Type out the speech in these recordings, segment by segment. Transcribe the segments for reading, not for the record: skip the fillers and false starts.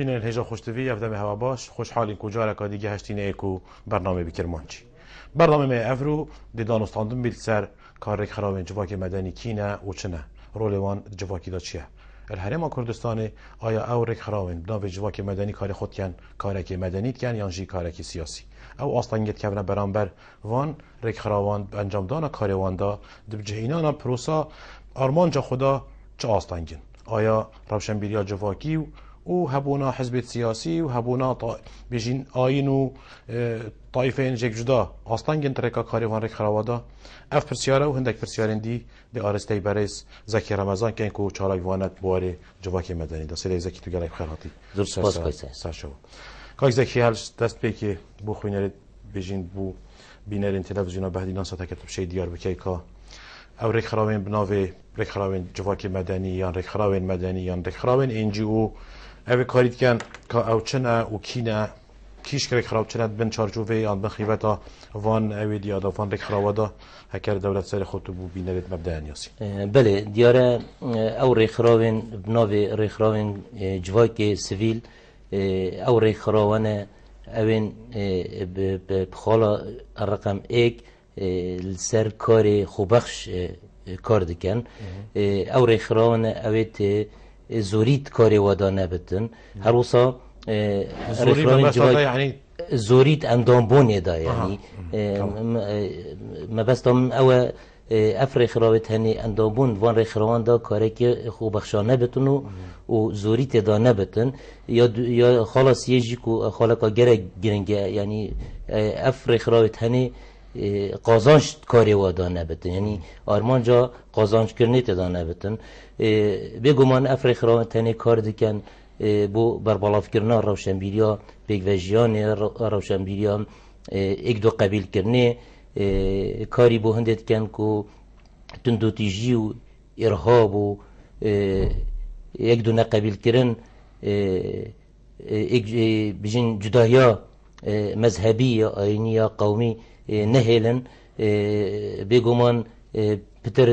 بین الهجا خوشتوی افدم هوا باش خوشحالین کجا رکا دیگه هشتین ایکو برنامه بکرمانچی برنامه می افرو دی دانستاندن بیل سر کار خرابین جواک مدنی کینه و چنه رولوان جواکی دا چیه الهرم کردستان آیا او رک خرابین بناو جواک مدنی کار خود کن کارکی مدنی کن یا جی کارکی سیاسی او اصلا گت کبنه برانبر وان رک خرابان انجام دانا کاروان دا دبجهینانا پروسا آرمانجا خدا چه آستانگن آیا روشنبیریا جواکی و هبونا حزب سیاسی و هبونا بجین آین و طایفه جک جدا آستانگن ترکا کاروان رک خرابادا اف پرسیاره و هندک پرسیارن دی دی آرستی برز زکی رمضان که اینکو چالاک وانت بواره جواکی مدنی دا سلی زکی تو گلک خیراتی زور سپاس قیسه سرشو کاک زکی هلش دست بی که بو خوینرد بجین بو بینرین تلویزیونا بهدینان ساتا کتب شی دیار بکی که او رک خرابین بناوه رک خرابین جواکی مدنی یا رک خرابین مدنی یا رک خرابین انجی او اوه کارید کن که او چنه و کینه کیش که رک خراب چنه بن چارجوه آن بخیوتا وان اوه دیادا وان رک خرابادا هکر دولت سر خود بو بینرید مبدأ نیاسی بله دیاره او رک خرابین بناوه رک خرابین جواکی سیویل او رک خرابانه اوین بخالا الرقم ایک سر کار خوبخش کار دکن او رک خرابانه اویت زوريت كاري وادا نبتن هروسا زوري يعني زوريت اندام بوني دا يعني ما بس تم او افري خرابت هني اندام بون وان ري خروان دا كاري خو بخشا نبتن و زوريت دا نبتن يا خلاص يجي كو خالقا گرنگ يعني افري خرابت هني قازانش کاری وادان نبتن یعنی آرمان جا قازانش کرنی تدان نبتن بگمان افریق را تنی کار دکن بو بربالاف کرنا روشنبیریا بگوژیان روشنبیریا ایک دو قبیل کرنی کاری بو هندت کن کو تندوتیجی و ارهاب و ایک دو نقبیل کرن بجین جدایا مذهبی یا آینی یا قومی نهیلن بگمان پتر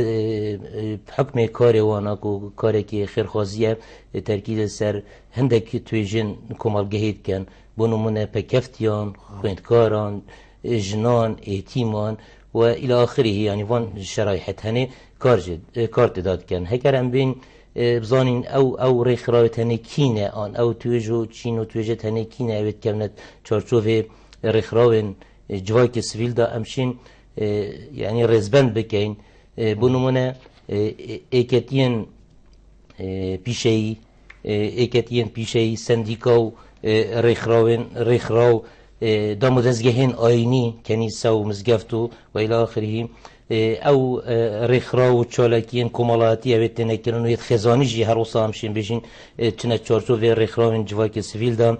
حکم کاری وانا کو کاری که خیرخوازیه ترکیز سر هندک تویجن کمال گهید کن بنمونه پکفتیان خویندکاران جنان ایتیمان و الى آخره یعنی وان شرایحت هنه کارت داد کن هکرم بین بزانین او ریخ رایت هنه کینه آن او تویجو چین و تویجت هنه کینه اوید کمنت چارچوه ریخ راوین جواکی سویل دا امشین یعنی رزبند بکین بنمونه ایکتین پیشهی سندیکاو ریخراو دامو دزگهین آینی کنیسه و مزگفتو و الى آخره او ریخراو چالکین کمالاتی اوید نکرن و ید خزانی جی هر وصا همشین بشین چنه چارچو و ریخراوین جواکی سویل دا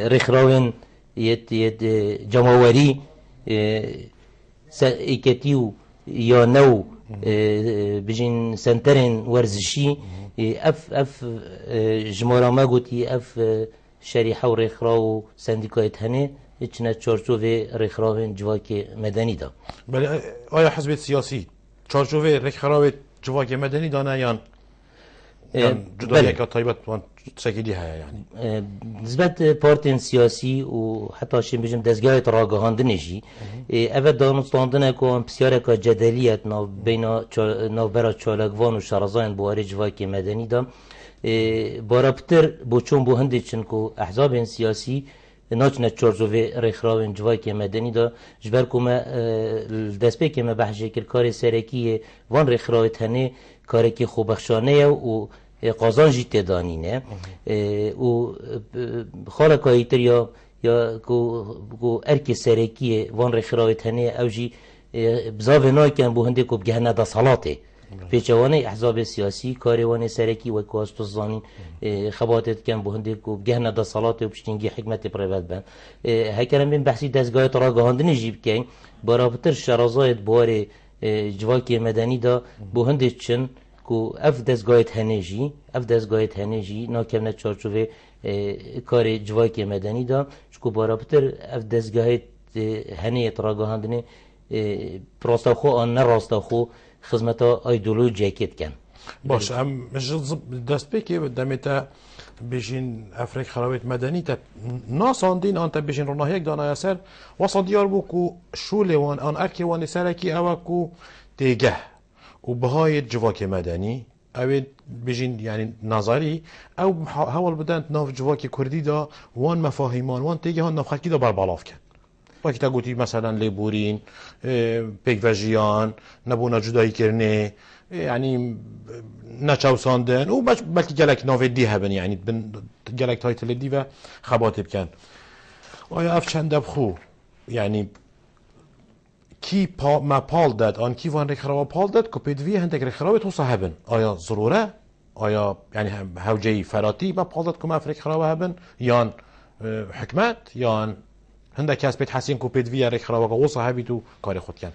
ریخراوین ید جماوری ایکتیو یا نو بجین سنترین ورزشی اف جمارا ما گوتی اف شریحه و ریخراو سندیکایت هنه چنه چارچوه ریخراوین جواک مدنی دا بله آیا حزب سیاسی چارچوه ریخراو جواک مدنی دانه یا جدا یک طایبت شکلی ها یعنی نسبت پارتین سیاسی و حتی شیم بجم دزگاه راگهاندنشی اول دانستاندن که بسیار که جدلیت ناو برا چالکوان و شرزاین بواری جواکی مدنی دا بارابتر بو چون بو هنده چن که احزاب سیاسی ناچنه چارچوه ریخراوین جواکی مدنی دا جبر که ما دست بی که ما بحثه کر کار سرکی وان ریخراویت هنه کاری که خوبخشانه و قازان جی تدانینه و خالق ایتر یا کو ارکی سرکی وان رخراوت هنه او جی بزاو ناکن بو هنده کو بگهنه دا صلاته پیچوانه احزاب سیاسی کاروان سرکی و کواستو زانین خباتت کن بو هنده کو بگهنه دا صلاته و پشتینگی حکمت پریوت بن هکرم بین بحثی دستگاه راگهاندن جیب کن برابطر شرازایت بوار جواکی مدنی دا بو هنده چن کو اف دستگاهت هنجی ناکمنه چارچوه کار جواکی مدنی دا چکو بارابطر اف دستگاهت هنه راگهاندنه راستاخو آن نه راستاخو خدمتا ایدولوژی کت کن باش ام مش دست بکی دمتا بيجين افريق خرابيت مدني ناساندين انت بيجين روناهيك دانا ياسر وصل ديار بوكو شو لوان ان اكي وان سالكي اوكو تيجه وبهاي جواكي مدني او بيجين يعني نظري او هول بدن ناف جواكي كردي دا وان مفاهيمان وان تيجه هان ناف خلقي دا بربلاف كان وقتی تا گویی مثلا لیبورین پیگوژیان نبونا جدایی کرنه يعني نچاو ساندن و بلکه گلک ناوی دی هبن يعني بن گلک تایتل دی و خباتی بکن آیا اف چند بخو يعني کی ما پال داد آن کی وان رخرا پال داد که پیدوی هندک رخرا تو صاحبن آیا ضروره آیا يعني هوجي فراتی ما پال داد که ما افریق خرا هبن یان حکمت یان هندك کس بيت حسين كو بيت فيا رخراوه او صاحبي تو کار خود کن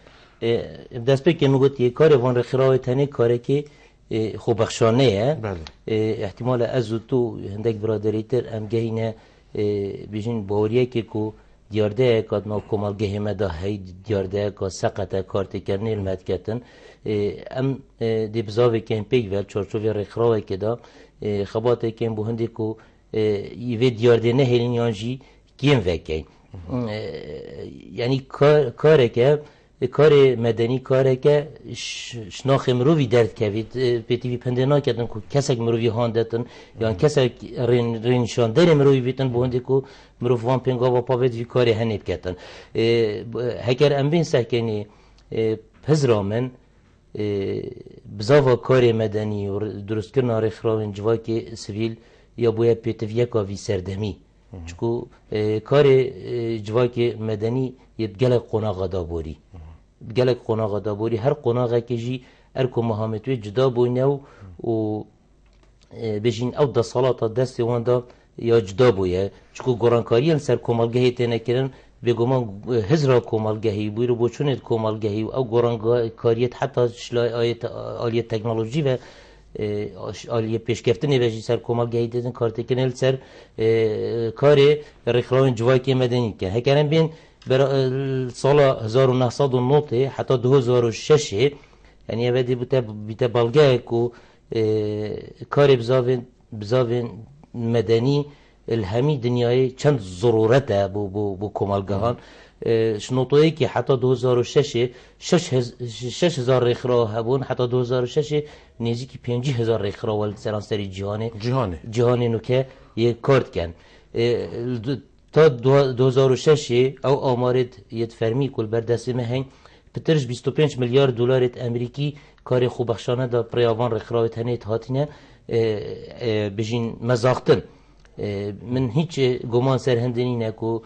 دست به که میگوت یه کار وان رخراوه تنه کاره که خوب بخشانه احتمال از تو هندک برادریتر ام گهینه بیشین باوریه که کو دیارده کاد نو کمال گهیمه دا هی دیارده کا سقط کارت کرنه المد کتن ام دی بزاوی که پیگ ول چارچوبی رخراوه که دا خباته که بو هندی کو یه دیارده نه هلین یانجی کیم وکین یعنی کاره که کار مدنی کاره که شناخ مروی درد کوید پیتی وی پنده ناکدن که کسک مروی هاندتن یا کسک رینشاندر مروی بیتن بونده که مروی وان پنگا و پاوید وی کاری هنیب کتن هکر ام بین سکنی پزرامن بزاوا کار مدنی و درست کرنا رخراون جواک سویل یا باید پیتی وی یکا وی سردمی چکو کار جواک مدنی یه گلک قناغ دابوری گلک قناغ دابوری هر قناغ که جی ارکو مهامتوی جدا بوینه و بجین او دا صلاة دست وان دا یا جدا بویه چکو گرانکاری سر کمالگهی تینه کرن بگومان هزرا کمالگهی بوی رو بوچونید کمالگهی و او گرانکاریت حتی آلیت تکنولوژی و آلیه پیشکفتنی بجی سر کمالگهی دیدن کارتی کنل سر کار رخراون جواکی مدنی که هکرم بین سال 1909 حتی 2006 یعنی اولی بیت بالگه کو کار بزاوین مدنی الهمی دنیای چند ضرورته بو کمالگهان شنوطوی که حتی 2006 6000 رخرا هبون حتی 2006 نزدیک 50000 رخرا ول سرانسری جهانی نو که یک کارت کن تا 2006 او آمارد یت فرمی کل بر دست مهنگ پترش 25 میلیارد دلار امریکی کار خوبخشانه دا پریاوان رخراوی تنیت هاتینه بجین مزاقتن من هیچ گمان سر هندنی نکو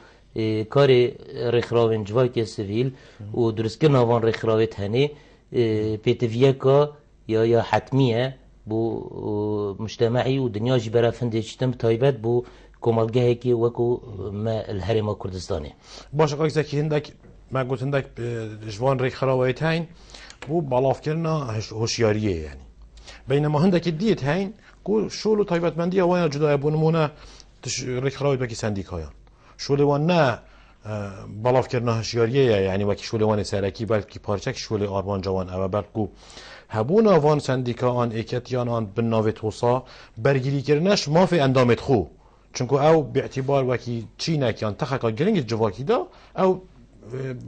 کار رخراوین جواکی سویل و درست کرنا وان رخراوی تنی پیتویه که یا حتمیه بو مجتمعی و دنیا جی برا فنده چتم تایبت بو کمالگاهی که وکو ما الهرم کردستانه باشه که زکی هندک ما قلت هندک جوان رخراوی تاین بو بالاف کرنا هوشیاریه يعني بينما هندك الديت هين كو شولو طيبات منديه وين جدا يبونمونه رخراوي بكي سنديكايا شولو وانا بالاف کرنا هوشیاریه يعني وكي شولو وان سرکی بلکه پارچک شولو آرمان جوان او بلکو هبونا وان سندیکا آن اکتیان آن بناوی توسا برگیری کرنش ما في اندامت خو چونکو او باعتبار وكي چینه کیان تخکا گرنگ جواکی دا او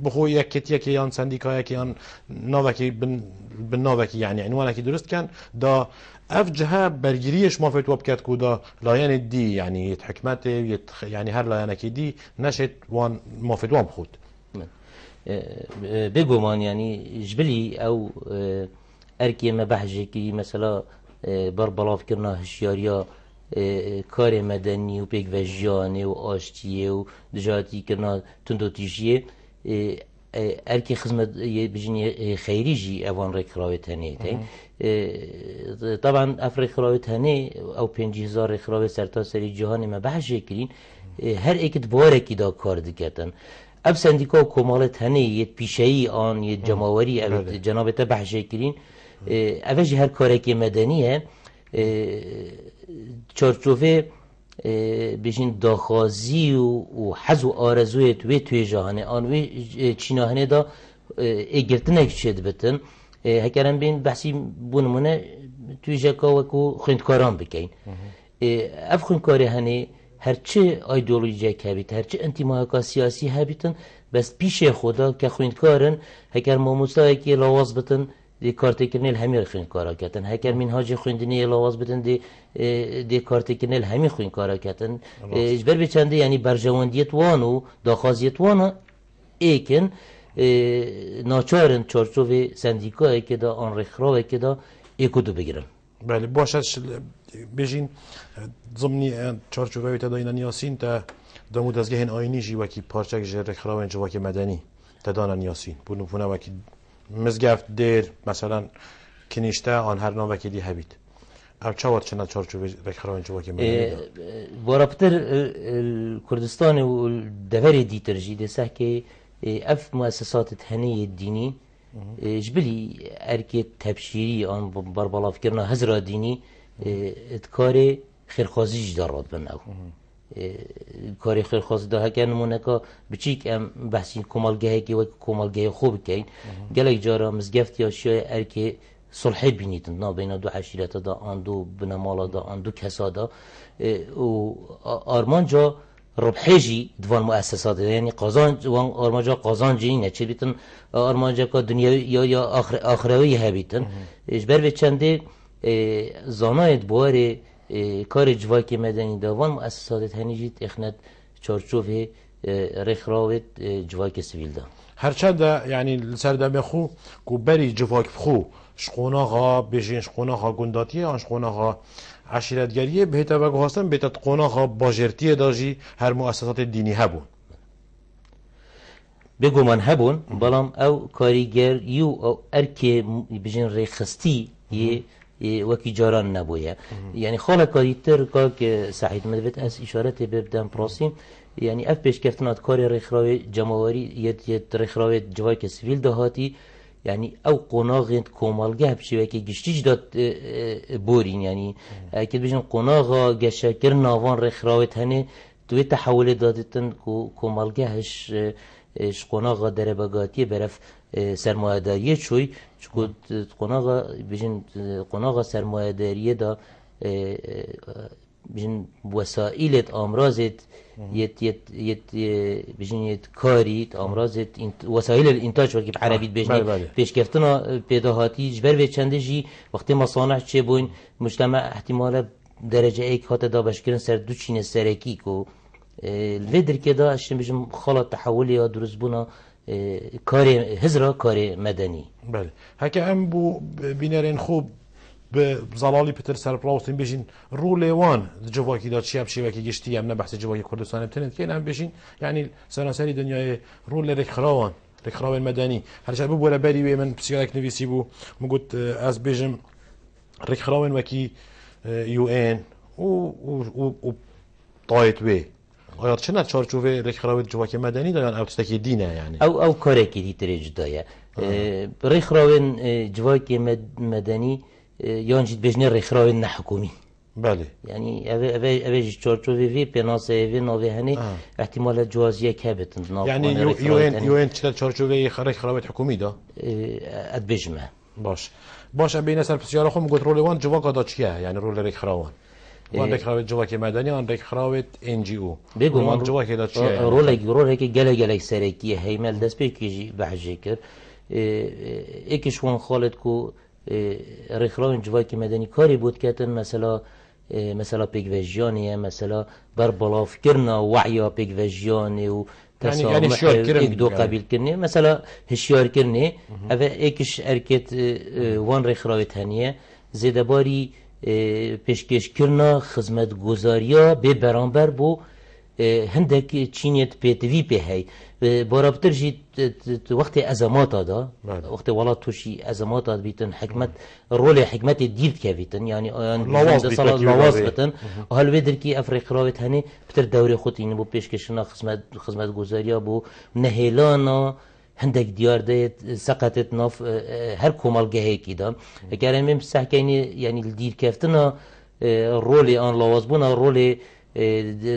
بخو یکی یان سندیکا یان ناوکی بن ناوکی يعني عنوانکی درست کن دا اف جهه برگیریش ما فيت وبكات كودا لاين دي يعني يتحكمت يعني هر لاينكي دي نشت وان ما فيت وان بخود بگومان يعني جبلي او اركي ما بحجي كي مثلا بربلاف كرنا هشياريا کار مدنی و پیک وجیانه و آشتیه و دجاتی کرنا تندوتیجیه ارکی خدمت بجنی خیری جی اوان رکراوی تنه طبعا افریق راوی تنه او 5000 رکراوی سرتا سری جهان ما بحث کرین هر اکت بارکی دا کار دکتن اب سندیکا کمال تنه یه پیشهی آن یه جماوری او جناب تا بحث کرین اوش هر کارکی مدنیه چارچوفه بشین داخازی و حز و آرزوی توی جهانه آن وی چیناهنه دا اگرتنه شد بتن هکرم بین بحثی بونمونه توی جکا وکو خندکاران بکین اف خوینکاری هنی هرچه ایدئولوژی که بیت هرچه انتماعی سیاسی هبیتن بس پیش خدا که خوینکارن هکر ماموسایی که لواز بتن دی کارت کنیل همی خوینکارا کتن هکر منهاج خویندنی لواز بتن دی کارت کنیل همی خوینکارا کتن اجبر بچنده یعنی برجواندیت وانو داخازیت وانا ایکن ناچارن چارچوب سندیکایی که دا آن رخراوی که دا ایکودو بگیرن. بله باشش بجین ضمنی چارچوبه تا داینا نیاسین تا دمو دزگه هن آینی جی وکی پارچک جر خراوین جواکی مدنی تا دانا نیاسین بونو پونه وکی مزگفت دیر مثلا کنیشته آن هر نام وکی دی هبید او چاوات چنا چارچوبه خراوین جواکی مدنی دا بارابطر کردستان و دوری دیتر جی ده که اف مؤسسات تهنی دینی جبلی ارکی تبشیری آن بربالاف کرنا هزرا دینی کار خیرخوازی دارد بناو کار خیرخوازی ده که نمونه که بچیک ام بحثی کمالگاهی که وقت کمالگاه خوب کین گلک جارا مزگفت یا شیء ارکی صلحی بینیدن نا بین دو عشیرت دا آن دو بنمالا دا آن دو کسا دا و آرمان جا ربحیجی دوان مؤسسات یعنی قازان وان آرمانجا قازان جینه چه بیتن آرمانجا که دنیا یا آخروی هبیتن اجبر به چنده زانایت بواره کار جواکی مدنی دوان مؤسسات هنیجیت اخنت چارچوب رخراوت جواکی سویل دا هرچند یعنی سردم خو کو بری جواک خو شقوناها بجین شقوناها گنداتیه آن شقوناها عشیرتگریه بهت و گهاستن بهت قوناها باجرتیه داجی هر مؤسسات دینی هبون بگو من هبون بلام او کاریگر یو او ارکی بجین ریخستی یه وکی جاران نبویه یعنی خاله کاریتر که سعید مدوید از اشارت ببدن پراسیم یعنی اف پیش کفتنات کاری ریخراوی جماواری یه ریخراوی جواک سویل دهاتی یعنی او قناغ کومالگه بشوی که گشتیج داد بورین یعنی اکید بجن قناغا گشکر ناوان رخراوت هنه توی تحول دادتن کومالگهش قناغا دربگاتی برف سرمایه‌داری چوی چون قناغا بجن قناغا سرمایه‌داری دا بجن وسائل امراض یت بجن کاری امراض وسایل الانتاج وقتی عربی بجن پیش کردن پیداهاتی جبر به چنده جی وقتی مصانع چه بوین مجتمع احتمال درجه ایک هات دا بشکرن سر دو چین سرکی کو الفدر كده عشان بيجي خلط تحولي يا دروس بنا كاري هزرة كاري مدني. بله. هكا ام بو بينارين خوب بزلالي بتر سرپراوستين بيجين روليوان جواكي دا چياب شيواكي گشتي ام نبحث جواكي كردستان بتنت كين ام بيجين يعني سراسري دنيا رول رخراوان رخراوان مدني هرچ ابو ولا بري من بسيارك نويسي بو مقلت از بيجم رخراوان وكي يو ان و طايت وي آیا چه چارچوبه رخراوت جواکی مدنی دارن او تستکی دینه یعنی او کاری که دیتره جدایه رخراون جواکی مدنی یان جد بجنه رخراون نحکومی بله یعنی اوه چارچوبه وی پناسه وی نوه هنی احتمال جوازیه که بتن یعنی یو این چه چارچوبه رخراوت حکومی دا اد بجمه باش بین سر بسیار خود مگوت رولوان جواکا دا چیه یعنی رول رخراون وان رخراوت جواکی مدنی آن رخراوت NGO بگو من جواکی دا چیه رول که گله سرکیه هیمل دست بکی بحجه کرد ایکش وان خالد کو رخراون جواکی مدنی کاری بود که مثلا پیگوژیانیه مثلا بر بلاف کرنا وعیا پیگوژیانی و تسامح یک دو قبیل کرنی مثلا هشیار کرنی اوه ایکش ارکت وان رخراوت هنیه زیده باری پیشکش کرنا خدمت گزاریا به برانبر بو هندک چینیت پیتوی به هی برابطر جی وقت ازمات دا وقت ولات توشی ازمات دا بیتن حکمت رول حکمت دیرد که بیتن یعنی لواز بتن حال ویدر کی افریقا راوت هنی بتر دوری خود اینو بو پیشکشنا خدمت گزاریا بو نهیلانا هندك ديار ديت سقطت ناف هر كومالگه هيك دا اگر مم سحكيني يعني الدير كفتنا رولي ان لوازبونا رولي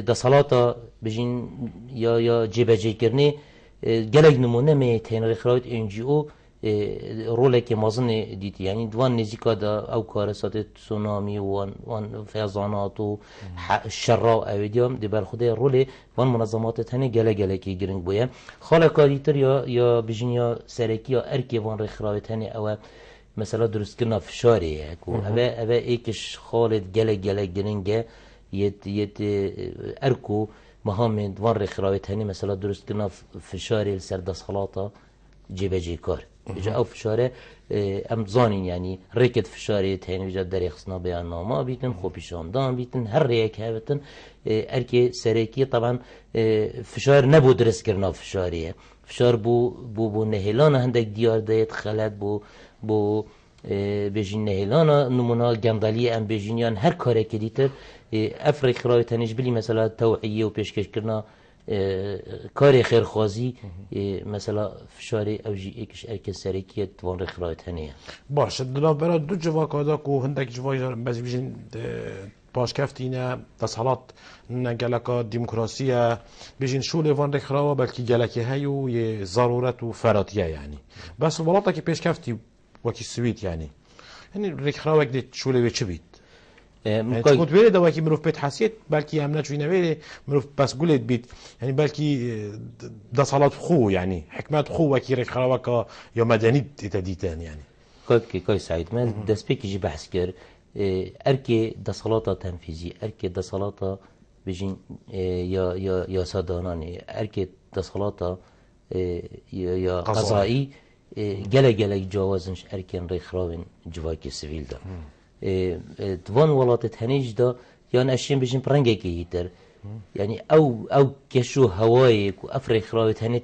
دا صلاتا بجين يا جيبجي كرني جلق نمونه مي تين رخراوت NGO رولك مازن ديتي يعني دوان نزيكا دا او كارثات تسونامي وان فيضانات و الشراء او ديوم دي بالخدي رولي وان منظمات تاني جلا كي جرينج بويا خالق ديتر يا بجنيا سركي يا اركي وان رخراوي تاني او مثلا درست كنا في شاري يكو ابا ايكش خالد جلا جرينج يت اركو محمد وان رخراوي تاني مثلا درست كنا في شاري السرد صلاطه جي كار جا او فشاره ام زانين يعني ركض فشاره تهين وجا دري خصنا بيان ما بيتن خو بيشاندان بيتن هر ريك هبتن اركي سريكي طبعا فشار نبو درس كرنا فشاريه فشار بو نهيلانا هندك ديار ديت خلات بو بيجين نهيلانا نمونا جنداليه ام بيجينيان هر كاره كديتر افريق راي تنج بلي مثلا توعيه وبيشكش كرنا کاری خیرخوازی مثلا فشاری اوجی ایکش ارک سریکیت وان رخرایت هنیه باشه دلم برای دو جواک آدا کو هندک جوای بس بیشین باش کفتینه تصالات نگلکا دموکراسیه بیشین شول وان رخراوا بلکی گلکی هیو یه ضرورت و فراتیه يعني بس ولاتا که پیش کفتی وکی سویت يعني رخراوا که شول و چه بید كنت بيري دواكي مروف بيت حسيت بلكي امنا شوينا بيري مروف بس قلت بيت يعني بلكي ده صلاة خو يعني حكمات خو وكي ريك خراوكا يا مدني تديتان يعني كوي سعيد ما دس بيك يجي بحث كر اركي ده صلاة تنفيذي اركي ده صلاة بيجين يا صداناني اركي ده صلاة يا قضائي جلا جوازنش اركي ريك خراوين جواكي سيفيل ده دوان ولات هنیج دا یان اشیم بجیم پرنگه کی هیتر يعني او كشو هواي افريق راوت هني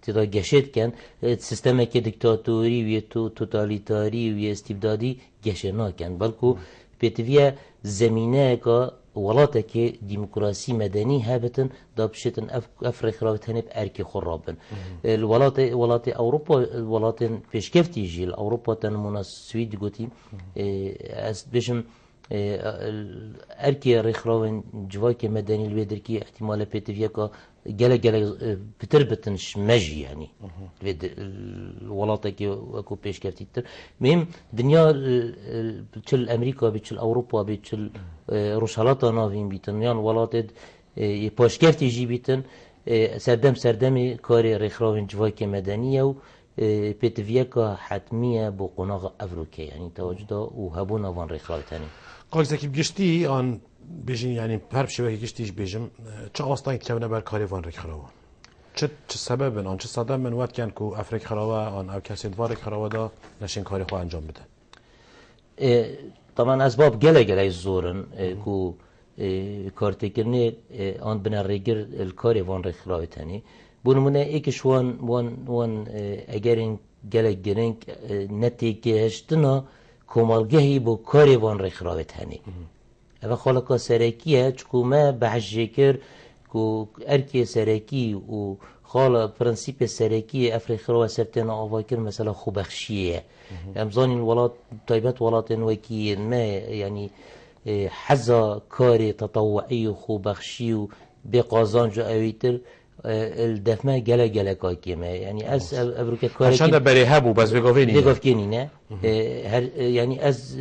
تدا جشت كان سيستم كي ديكتاتوري وي توتاليتاري وي استبدادي جشنا كان بلكو بيتفيا زمينه كا ولاتك ديمقراطي مدني هابتن دابشتن افريق راوت هني باركي خرابن الولات اوروبا الولات بيشكفتي جيل اوروبا تنمونا السويد قوتي اس بشم اركي ريخراون جواكي مدني الويدركي احتمال بيتفيكا جلا بتربتنش مجي يعني الولاطة وكو بيش كفتيتر مهم دنيا بتشل امريكا بتشل اوروبا بتشل روشالاتا نافين بيتن يعني ولاتد باش كفتي جي بيتن سردمي كاري ريخراون جواكي مدنية و بيتفيكا حتمية بقناغ افروكي يعني تواجده وهبونا وان ريخراون تاني قال زكي بجشتي ان بيجين يعني هرب شويه جشتيش بيجم چه اصلا كونه بر كاريفان رك خراوا چه سبب ان چه صدام من وقت كان كو افريق خراوا ان او كاسي دوار خراوا دا نشين كاري خو انجام بده طبعا اسباب جلا الزورن كو كارتيكرني ان بنرجر الكاريفان رك خراوا تاني بونمونه ايكش وان اگرين جلا جرينك نتيجه هشتنا کومالگهی بو کاری وان رخراوت هنی. اما خالقا سرکیه چکو ما بحث کر کو ارکی سرکی و خال پرنسیپ سرکی افریقا و سرتنا آواکر مثلا خوبخشیه. امزانی الولات طیبت ولات وکی ما يعني حزا کاری تطوعی خوبخشی و بقازان جو اویتر الدفمه جلا كاكيما يعني از ابروكا كاري عشان ده بريهابو بس بيغوفيني نه يعني از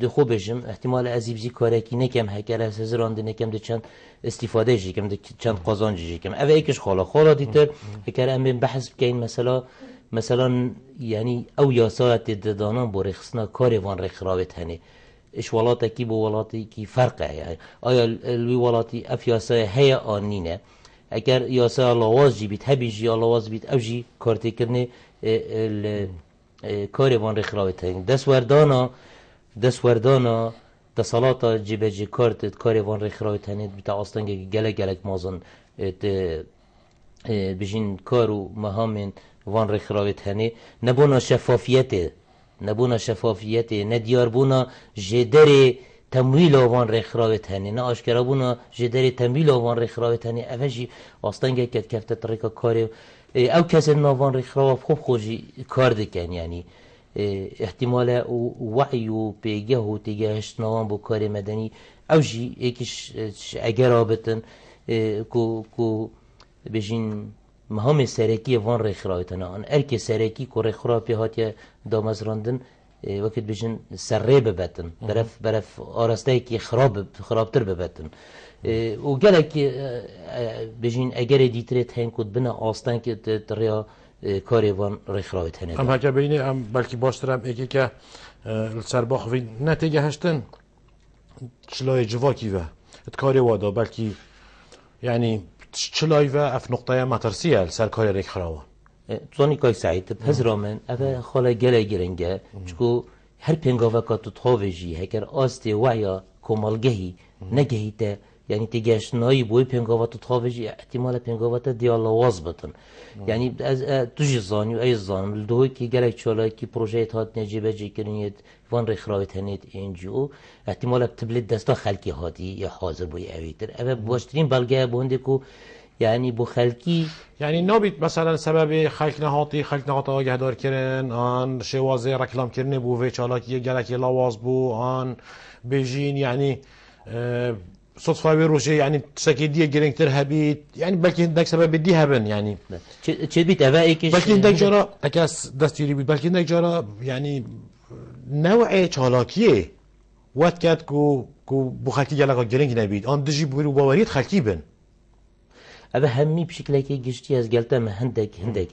دخو بجم احتمال از يبزي كاريكي نكم هكر از راند نكم دچن استفاده جي كم دچن قازان جي كم اوه ايكش خالا ديتر هكر ام بحث بكين مثلا يعني او ياسات ددانان بو رخصنا كاري وان رخراوت هني ايش ولاتي بو ولاتي كي فرق يعني ايا الوي ولاتي افياسا هي انينه اگر یاسا لواز جی بیت هبی جی لواز بیت او جی کارتی کرنه کاری وان رخراوت هنگ دست وردانا تصالاتا جیبه جی کاری وان رخراوت هنگ بیتا اصلا گلک مازن بجین کارو مهامن وان رخراوت هنگ نبونا شفافیت ندیار بونا جدری تمویل آوان رخراوت هنی نه آشکارا بونا جدری تمویل آوان رخراوت هنی اوجی اصلا گه کفته طریقه کاری او کسی نوان رخراو خوب خوشی کار دکن یعنی احتمال وعی و پیگه و تیگهشت نوان بو کار مدنی اوجی یکیش اگر آبتن کو بجین مهم سرکی وان رخراوتنا آن ارک سرکی کو رخرا پی هاتیه دامزراندن وقت بيجن سري ببتن برف آرسته کی خرابتر ببتن وقالك بيجين اگر دیترت هن کد بنا آستان که تریا کاریوان رخراوت هنه ام هکه بینی ام بلکی باشترم ایکی که سرباخ وی نتیجه هشتن چلای جواکی و اتکاری وادا بلکی يعني چلای و اف نقطه مترسیه سر کاری رخراوان زانی کای سعید پزرا من اوه خاله گله گرنگه چکو هر پنگاوه که تو تاویجی هکر آسته وعیا کمالگهی نگهی تا یعنی تگشنایی بوی پنگاوه تو تاویجی احتمال پنگاوه تا دیالواز بتن یعنی از توجی زانی و ای زانم لدوی که گلک چالای که پروژه هات نجیبه جی کرنید وان رخراوت هنید انجیو احتمال تبلید دستا خلکی هاتی یا حاضر بوی اویتر اوه باشترین بلگه بونده که يعني بو خلقي يعني نابید مثلا سبب خلق نهاتی آگه دار کرن آن شوازه رکلام کرنه بو و چالاکی گلکی لاواز بو آن بیجین يعني صدفه بروشه يعني تشكي دي جرينتر هبيت يعني بلكي هندك سبب دي هبن يعني چه بيت اوائكش بلكي هندك جرا اكاس دستيري بيت بلكي هندك جرا يعني نوع چالاكيه وقت كات كو بو خلقي گلكا جرينك نبيت آن دجي بو باوريت خلقي بن اوه همی بشکلی که گشتی از گلتا ما هندک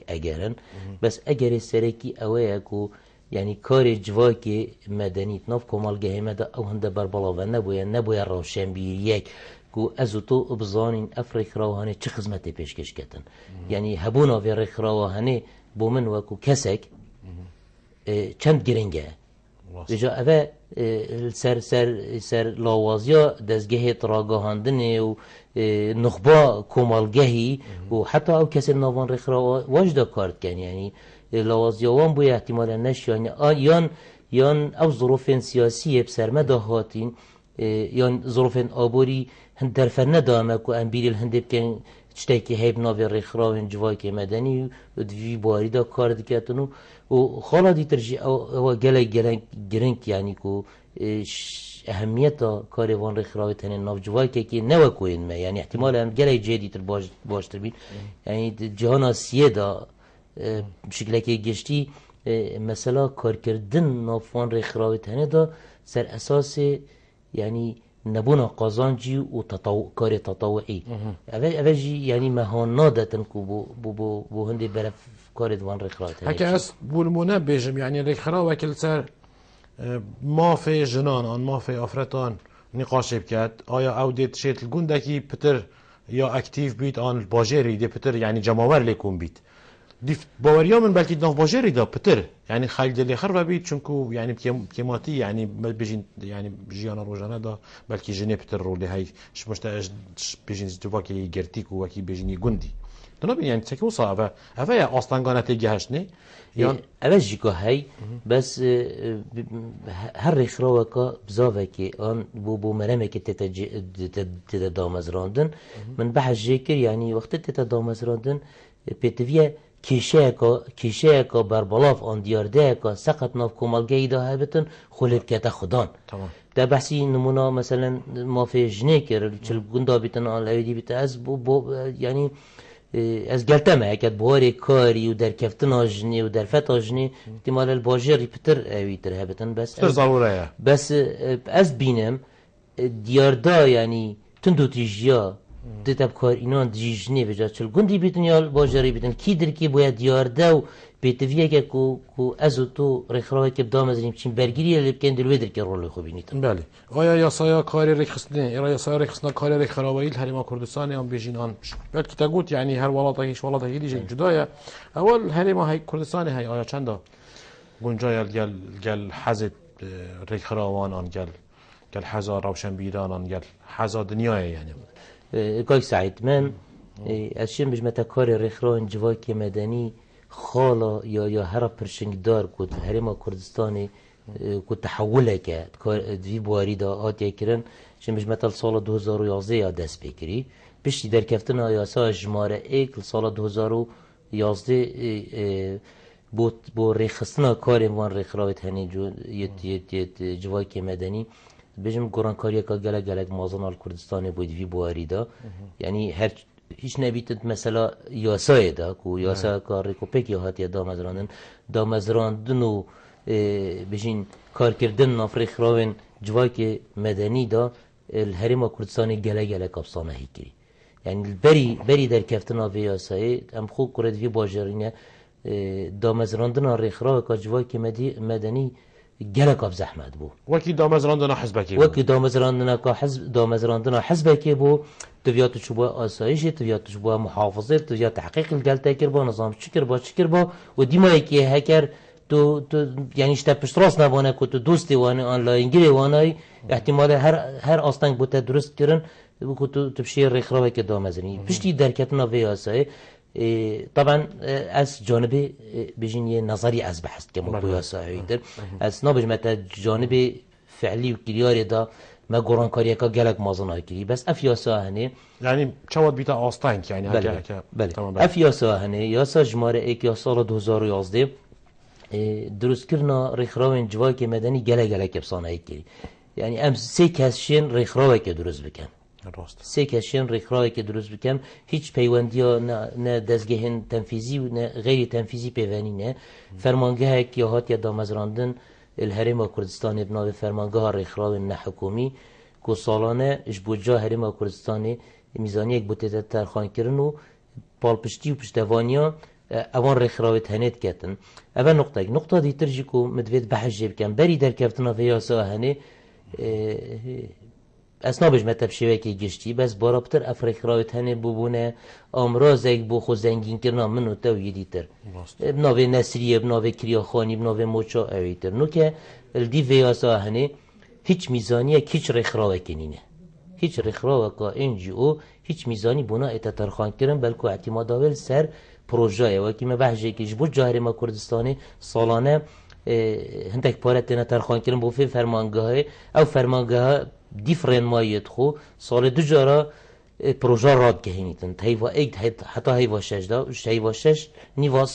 اگرن بس اگر سرکی اوه کو یعنی کار جواکی مدنیت ناف کمالگه همه او هنده بربالا و نبویا روشن بیر یک کو ازو تو بزانین افریق راوهانه چه خدمتی پیشکش کتن یعنی هبونا و افریق راوهانه بو من وکو کسک چند گرنگه بجا اوه سر لاوازیا دزگه تراگاهاندنه و نخبا کمالگهی و حتی او کسی نوان رخرا واجدا کارد کن یعنی لوازیوان بوی احتمالا نش یان او ظروف سیاسی بسرمده هاتین یان ظروف آبوری هند درفر ندامه که انبیل هند بکن چطایی که هیب ناوی رخرا و جوای که مدنی و دوی باری دا کارد کتنو و خالا دی ترجی او گلنگ یعنی که اهمیت کار وان رخراوت هنه ناف جوای که نوکوین ما یعنی احتمال هم گله جدی تر باشتر بین یعنی جهان آسیه دا بشکل که گشتی مثلا کار کردن ناف وان رخراوت هنه دا سر اساس یعنی نبونا قازانجی و کار تطوعی اول جی یعنی مهان نادتن که بو هنده برف کار وان رخراوت هنه هکه از بولمونه بیجم یعنی رخرا وکل سر مافی جنان آن مافی آفرتان نقاش بکرد آیا او دید شیتل گوندکی پتر یا اکتیو بیت آن باجری دی پتر یعنی جماور لیکون بیت دیف باوریا من بلکی ناف باجری دا پتر یعنی خیلی دلی خر بیت چونکو یعنی کماتی یعنی بجین یعنی جیانا روزانه دا بلکی جنی پتر رولی های شمشته بجین جوا که گرتیکو وکی بجینی گوندی دنبال يعني تكون صعبة أفيا أصلاً قناتي جهشني يعني أفجي كهاي بس هر خروكا بزافكي أن بو مرامك تتدامز راندن من بحث جيكر يعني وقت تتدامز راندن بتفيا كيشاكا بربلاف أن ديارداكا سقط ناف كمالجي دا هبتن خلب كتا خدان تمام ده بحثي نمونا مثلا ما في جنيكر چل گندا بيتن على ايدي بيت از بو يعني از گلتمه اکد بواری کاری و در کفتن آجنی و در فت آجنی احتمال الباجری پتر اویتر هبتن بس ضروره بس از بینم دیاردا یعنی تندو تیجیا دتاب کار اینان دیجنی بجا چل گندی بیتن یا باجری بیتن کی در کی باید دیاردا و بیتویه که کو از تو رخراوی که بدام ازیم چین برگیری لبکن دلوی در که رول خوبی نیتن بله آیا یاسایا کاری رخصنه یا یاسایا رخصنا کاری رخراوی هرما کردستان هم بیجین آن بلکه تقول يعني هر ولاته هیچ ولاته هیچ جدایه اول هرما های کردستان های آیا چنده گنجای گل حزب رخراوان آن گل حزا روشن بیران آن گل حزا دنیای یعنی کاک سعید من اشیم بجمت کار رخراوان جواکی مدنی خالا یا هر پرشنگ دار کد هرما کردستانی کد تحوله کرد دوی بواری دا آتیا کرن شمش مثل سال 2011 دست بکری پشتی در کفتن آیاسا جماره ایک سال 2011 بو ریخستنا کار وان ریخراوت هنی یت جواکی مدنی بجم گرانکاری که گلک مازن کردستانی بود دوی بواری دا یعنی هر هیچ نبیتد مثلا یاسای دا کو یاسا کار ریکوپک یا هات یا دامزراندن و بجین کار کردن نافری خراون جواک مدنی دا الهرم کردستان گله گله کابسانه هی کری یعنی بری در کفتنا وی یاسای ام خوب کرد وی باجرینه دامزراندن ریخرا که جواک مدنی گله کاب زحمت بو وکی دامزراندن حزبکی وکی دامزراندن حزبکی بو تویات شبه آسایش تویات شبه محافظه تویات تحقیق الجلتا کربا نظام چکر با و دیما یکی هکر تو یعنی اشتا پشت راست نبانه که تو دوستی وانه آنلاینگیری وانه احتمال هر آستانگ بوده درست کرن که تو بشیر ریخرا که دامزرانی پشتی درکتنا وی آسای طبعا از جانب بجین یه نظری از بحث که موضوع ساعیدر از نبج مت جانب فعلی و کلیاری دا ما قرآن کاری که گلک مازن کری بس افیاسا هنی یعنی چواد بیت آستانک یعنی بله افیاسا هنی یاسا جماره ایک یا سال 2011 درست کرنا ریخراون جواک مدنی گلک افسانه کری یعنی ام سه کسشین ریخراوی که درست بکن سه کشین ریخراوی که درست بکن هیچ پیوندی ها نه دستگاه تنفیزی و نه غیر تنفیزی پیوانی نه فرمانگاه که هات یا دامزراندن الهرم کردستان ابناء فرمانگاه ریخراو نه حکومی که سالانه اجبوجا هرم کردستان میزانی یک بوده ترخان کردن و پالپشتی و پشتوانیا اوان ریخراو تنید کتن اول نقطه دیتر جی که مدوید بحث جیب کن بری در کفتنا ویاسا هنه اسنابش متب شوی که گشتی بس بارابتر افریقای هنه ببونه امراض یک بو خو زنگین کرنا منو تو یدیتر بناوی نصریه بناوی کریاخانی بناوی موچا اویتر نو که الدی ویاسا هنه هیچ میزانیه هیچ رخراوه کنینه هیچ رخراوه که انجی او هیچ میزانی بنا اتترخان کرن بلکو اعتماد اول سر پروژه و که ما بحثی که جبو جاهر ما کردستانی سالانه هندک پارت نترخان کرن بو فی فرمانگاه او فرمانگاه دیفرن مایت خو سال دو جارا پروژه راد گهینیتن هیوا ایک حتی هیوا شش دا هیوا شش نیوا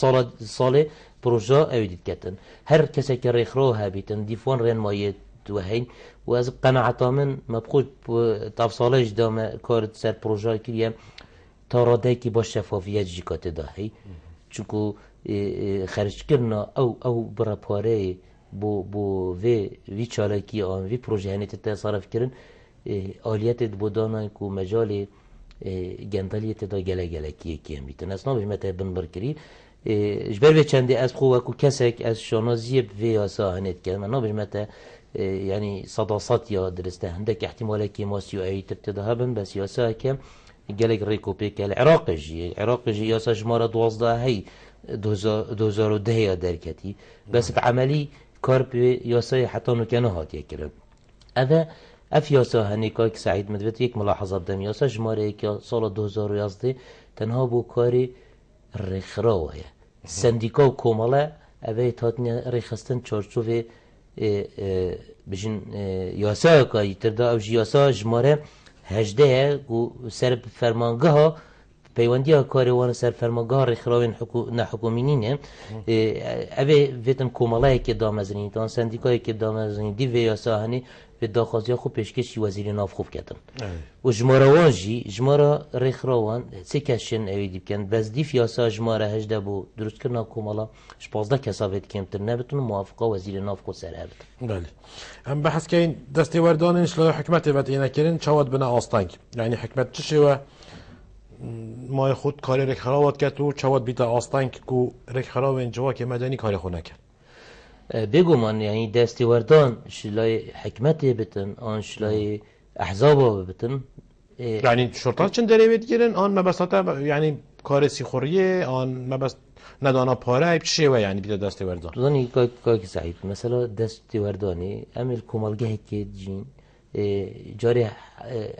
سال پروژه اویدید کتن هر کسی که ریخرو هبیتن دیفون رن مایت و هین و از قناعت من مبخوش تفصالش دام کارت سر پروژه کریم تا راده کی با شفافیت جیکات داهی چونکو خرج کرنا او برا پاره بو وی چالاکی آن وی پروژه هنیت تصرف کردن آلیت بودانای کو مجال گندالیت دا گله کی میتن اصلا به مت بنبر کری جبر به چندی از خو کو کسک از شنازی وی اسا هنیت که من نبرمت یعنی صداصات یا درسته هندك احتمال کی ماسیو ایت ابتدا بن بس یاسا که گله ریکوپیک العراق جی یاسا شماره 12 هی 2010 یا درکتی بس بعملی کار به یاسای حتی نکنه هاتیه کرد اف یاسا هنیکا که سعید مدوید یک ملاحظه بدم یاسا جماره که سال 2011 تنها بو کاری رخراوه سندیکا و کوماله اوه تاتنی رخستن چارچوه بجن یاسا که یترده او یاسا جماره 18 و سر فرمانگه ها پیوندی ها کاری وان سر فرمانگاه رخراوین نحکومینینه اوه ویتن کومالایی که دامزنین تان سندیکایی که دامزنین دی ویاسا هنی به داخوازی خوب پیشکشی وزیر ناف خوب کردن و جماره وان جماره رخراوان سه کشن اویدی بکن بس دی فیاسا جماره 18 بو درست کرنا کومالا 15 کسافت کمتر نبتون موافقه وزیر ناف خود سر هبت بله ام بحث کین دستی وردان شلای حکمت وقت اینا کرن چواد بنا آستانگ یعنی حکمت چشه و ما خود کاری رخراوات کرد و چواد بیت آستانگ کو رخراو جوا که مدنی کاری خو نکرد بگو من یعنی دستی وردان شلای حکمت بتن آن شلای احزاب بتن یعنی شرطات چند دریوید گیرن آن مبساطه یعنی کار سیخوریه آن مبس ندانا پاره چه و یعنی بیت دستی وردان دونی که سعید مثلا دستی وردانی عمل کمالگه که جین جاری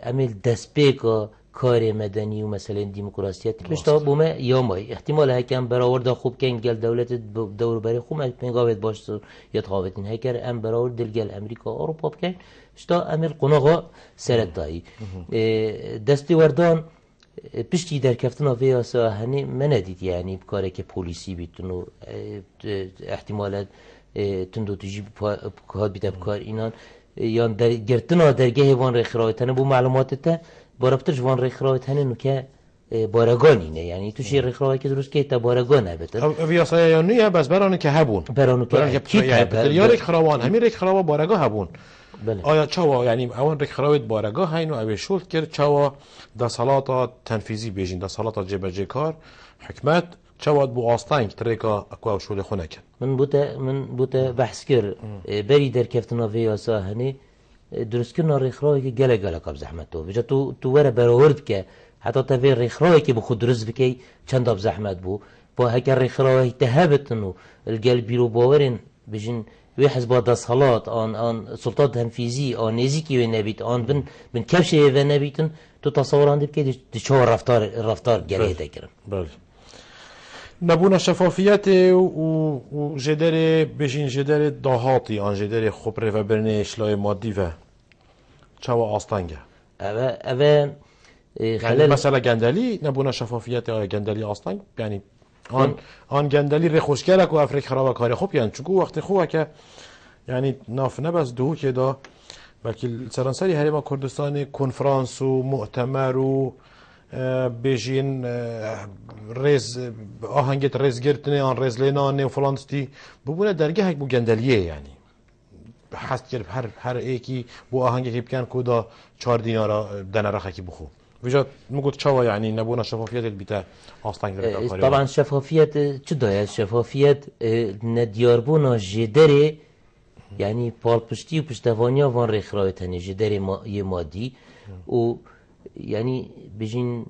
عمل دست بیگا کار مدنی و مثلا دموکراسیت پشتا بومه یا مای احتمال هکم برآورد خوب کن گل دولت دور بری خوب پنگاوت باش یتقاوتین هکر ام برآورد دلگل امریکا اروپا بکن شتا امر قناغا سرت دایی دستی وردان پشتی در کفتنا ویاسا هنی من ندید یعنی کاری که پلیسی بیتون و احتمالات تندو تجیب کار بیت بکار اینان یا در گرتنا درگه وان رخراوتن بو معلومات تا برابطر جوان رخراوت هنه نو که بارگانی نه یعنی توش رخراوی که درست که تا بارگان هبتن ویاسای یا نیه بس برانه که هبون برانو که کی یا رک خراوان همین رک خراوا بارگاه هبون بله. آیا چاوا یعنی اون رک خراوت بارگاه هینو اوی شولت کرد چاوا دا صلاتا تنفیزی بیجین دا صلاتا جبجه کار حکمت چاوا بو آستانگ تریکا اکوا شول خونه کن من بوده بحث کر بری در کفتنا ویاسا هنی درست کردن رخراوی که گله کاب زحمت تو بجا تو وره براورد که حتی تا وی رخراوی که بخود درست بکی چند آب زحمت بو با هکر رخراوی تهبتن و الگل بیرو باورین بجین وی حزب دا صلات آن سلطات تنفیزی آن نزیکی وی نبیت آن بن کفشه وی نبیتن تو تصوران دی بکی دی چه رفتار گله تکرن بله نبونا شفافیت و جدر بجین جدر داهاتی آن جدر خبره و برنه اشلای مادی و چاوا آستانگه اوه يعني مثلا جندلي نبونا شفافيات جندلي اصلا يعني آن جندلي رخوشگرك و افریق خرابه کاری خوب يعني چونکو وقت خوبه که يعني ناف نبس دو که دا بلکه سرانسری هریما کردستان کنفرانس و مؤتمر و بیجین رز آهنگت رز گرتنه آن رز لینانه و فلانستی ببونه درگه هک بو جندلیه يعني حس کرد هر ایکی بو آهنگی که بکن کودا 4 دینارا دنره خکی بخو وجا مقول شوا يعني نبونا شفافية البتاع أصلاً طبعا شفافية شداية شفافية ندياربونا جدري يعني بالبشتي وبشتفانيا وان رخراوت هني جدري مادي و يعني بيجين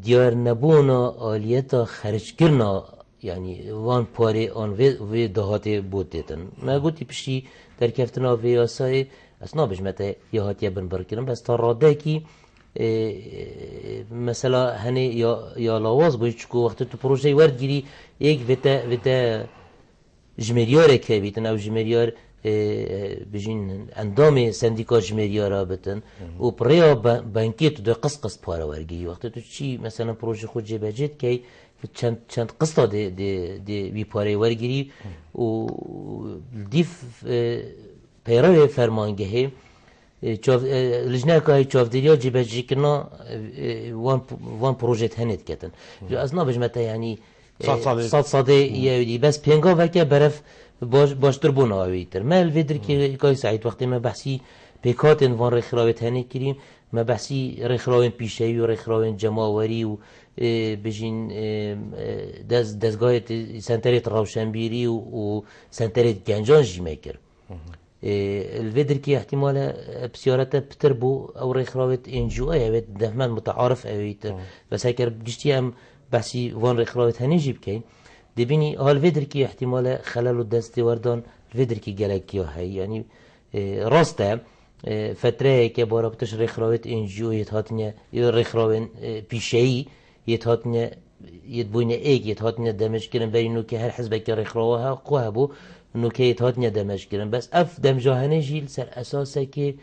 ديار نبونا آليتا خرج كرنا يعني وان باري آن في دهاتي بودتن ما قلتي بشي در كفتنا في آساي اصلا بجمته یا هاتیه بن برکرم بس تا راده کی مثلا هنی یا لواز باید چکو وقتی تو پروژه ورد گیری یک ویتا جمریاره که بیتن او جمریار بجین اندام سندیکا جمریاره بتن و پریا بانکی تو دو قص پاره ورگی وقتی تو چی مثلا پروژه خود جبجت که چند قسطا دی بی پاره ورگیری و دیف پیرو فرمانگه لجنه که چافدریا جبهه کنا وان پروژه هنید کتن از نباشه یعنی صد یهودی بس پنگا وکه برف باشتر بون آویتر ما الفیدر که سعید وقتی ما بحثی پیکات وان رخراوت هنید کریم ما بحثی رخراوت پیشه‌ای و رخراوت جماوری و بجین دزگاه سنتریت روشنبیری و سنتریت گنجان جیمه کرد الفيدر كي احتمال بسيارته بتربو او رخراوت انجو اي دفمان متعارف اويت بس هيك بجتي ام بحسي وان رخراوت هنيجي بكي دبيني الفيدر كي احتمال خلل الدست وردان الفيدر كي جالكيو هي يعني راسته فتره كي بارا بتش رخراوت انجو يتهاتني رخراوت بيشي يتهاتني يتبوين ايج يتهاتني دمج كرن بينو كي هر حزب كي رخراوها قوها بو نوكيت هاتنيا دمج كرن بس اف دمجاهنه جيل سر اساسه كي